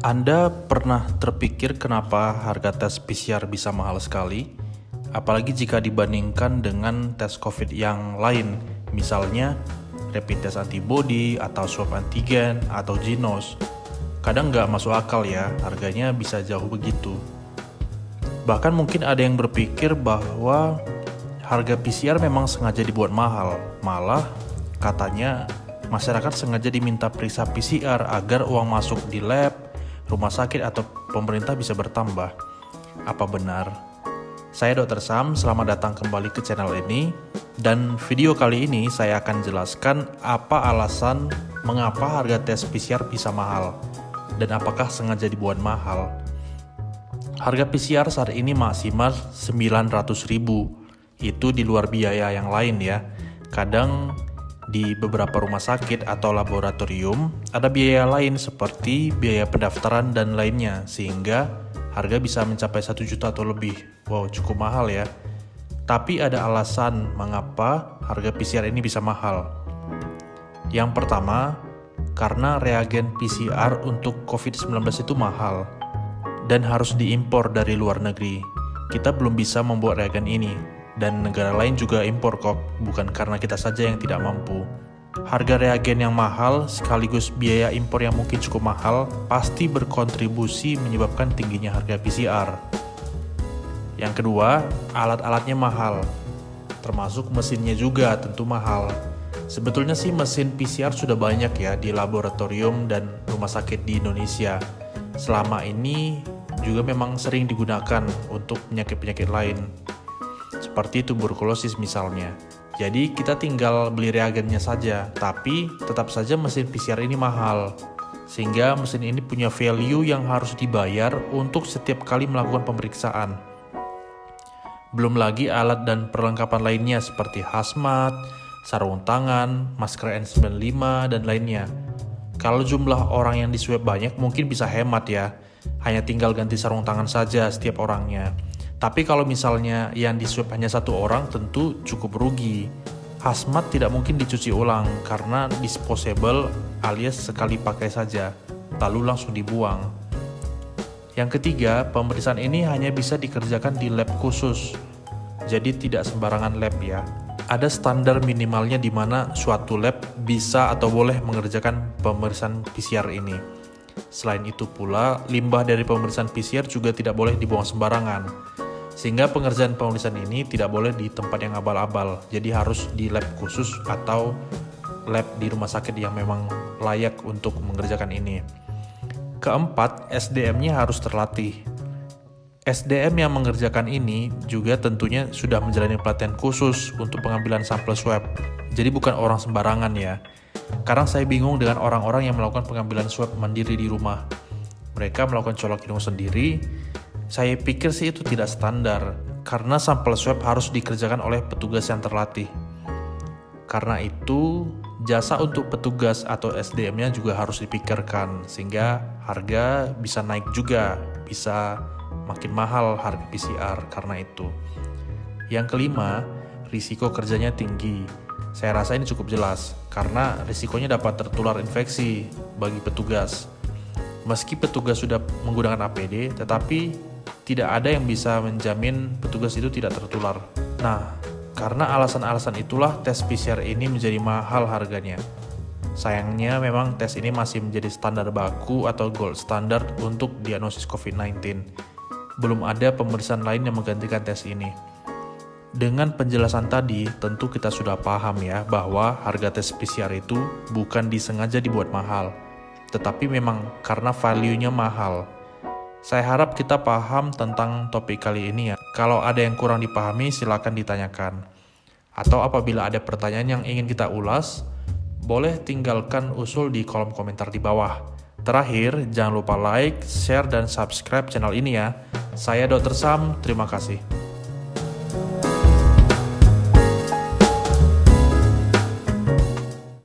Anda pernah terpikir kenapa harga tes PCR bisa mahal sekali? Apalagi jika dibandingkan dengan tes COVID yang lain, misalnya rapid test antibody atau swab antigen atau Genos. Kadang nggak masuk akal ya, harganya bisa jauh begitu. Bahkan mungkin ada yang berpikir bahwa harga PCR memang sengaja dibuat mahal. Malah katanya masyarakat sengaja diminta periksa PCR agar uang masuk di lab, rumah sakit atau pemerintah bisa bertambah. Apa benar? Saya Dr. Sam, selamat datang kembali ke channel ini. Dan video kali ini saya akan jelaskan apa alasan mengapa harga tes PCR bisa mahal dan apakah sengaja dibuat mahal. Harga PCR saat ini maksimal 900.000. Itu di luar biaya yang lain ya. Kadang di beberapa rumah sakit atau laboratorium ada biaya lain seperti biaya pendaftaran dan lainnya, sehingga harga bisa mencapai 1 juta atau lebih. Wow, cukup mahal ya. Tapi ada alasan mengapa harga PCR ini bisa mahal. Yang pertama, karena reagen PCR untuk COVID-19 itu mahal dan harus diimpor dari luar negeri. Kita belum bisa membuat reagen ini. Dan negara lain juga impor kok, bukan karena kita saja yang tidak mampu. Harga reagen yang mahal sekaligus biaya impor yang mungkin cukup mahal pasti berkontribusi menyebabkan tingginya harga PCR. Yang kedua, alat-alatnya mahal, termasuk mesinnya juga tentu mahal. Sebetulnya sih mesin PCR sudah banyak ya di laboratorium dan rumah sakit di Indonesia. Selama ini juga memang sering digunakan untuk penyakit-penyakit lain, seperti tuberkulosis misalnya. Jadi kita tinggal beli reagennya saja, tapi tetap saja mesin PCR ini mahal. Sehingga mesin ini punya value yang harus dibayar untuk setiap kali melakukan pemeriksaan. Belum lagi alat dan perlengkapan lainnya seperti hazmat, sarung tangan, masker N95, dan lainnya. Kalau jumlah orang yang diswab banyak mungkin bisa hemat ya, hanya tinggal ganti sarung tangan saja setiap orangnya. Tapi kalau misalnya yang diswab hanya 1 orang tentu cukup rugi. Hazmat tidak mungkin dicuci ulang karena disposable alias sekali pakai saja, lalu langsung dibuang. Yang ketiga, pemeriksaan ini hanya bisa dikerjakan di lab khusus. Jadi tidak sembarangan lab ya. Ada standar minimalnya di mana suatu lab bisa atau boleh mengerjakan pemeriksaan PCR ini. Selain itu pula, limbah dari pemeriksaan PCR juga tidak boleh dibuang sembarangan. Sehingga pengerjaan pemeriksaan ini tidak boleh di tempat yang abal-abal, jadi harus di lab khusus atau lab di rumah sakit yang memang layak untuk mengerjakan ini. Keempat, SDM-nya harus terlatih. SDM yang mengerjakan ini juga tentunya sudah menjalani pelatihan khusus untuk pengambilan sampel swab. Jadi bukan orang sembarangan ya. Kadang saya bingung dengan orang-orang yang melakukan pengambilan swab mandiri di rumah. Mereka melakukan colok hidung sendiri. Saya pikir sih itu tidak standar, karena sampel swab harus dikerjakan oleh petugas yang terlatih. Karena itu, jasa untuk petugas atau SDM-nya juga harus dipikirkan, sehingga harga bisa naik juga, bisa makin mahal harga PCR karena itu. Yang kelima, risiko kerjanya tinggi. Saya rasa ini cukup jelas, karena risikonya dapat tertular infeksi bagi petugas. Meski petugas sudah menggunakan APD, tetapi tidak ada yang bisa menjamin petugas itu tidak tertular. Nah, karena alasan-alasan itulah tes PCR ini menjadi mahal harganya. Sayangnya memang tes ini masih menjadi standar baku atau gold standard untuk diagnosis COVID-19. Belum ada pemeriksaan lain yang menggantikan tes ini. Dengan penjelasan tadi, tentu kita sudah paham ya bahwa harga tes PCR itu bukan disengaja dibuat mahal, tetapi memang karena value-nya mahal. Saya harap kita paham tentang topik kali ini ya. Kalau ada yang kurang dipahami silakan ditanyakan. Atau apabila ada pertanyaan yang ingin kita ulas, boleh tinggalkan usul di kolom komentar di bawah. Terakhir, jangan lupa like, share, dan subscribe channel ini ya. Saya Dr. Sam, terima kasih.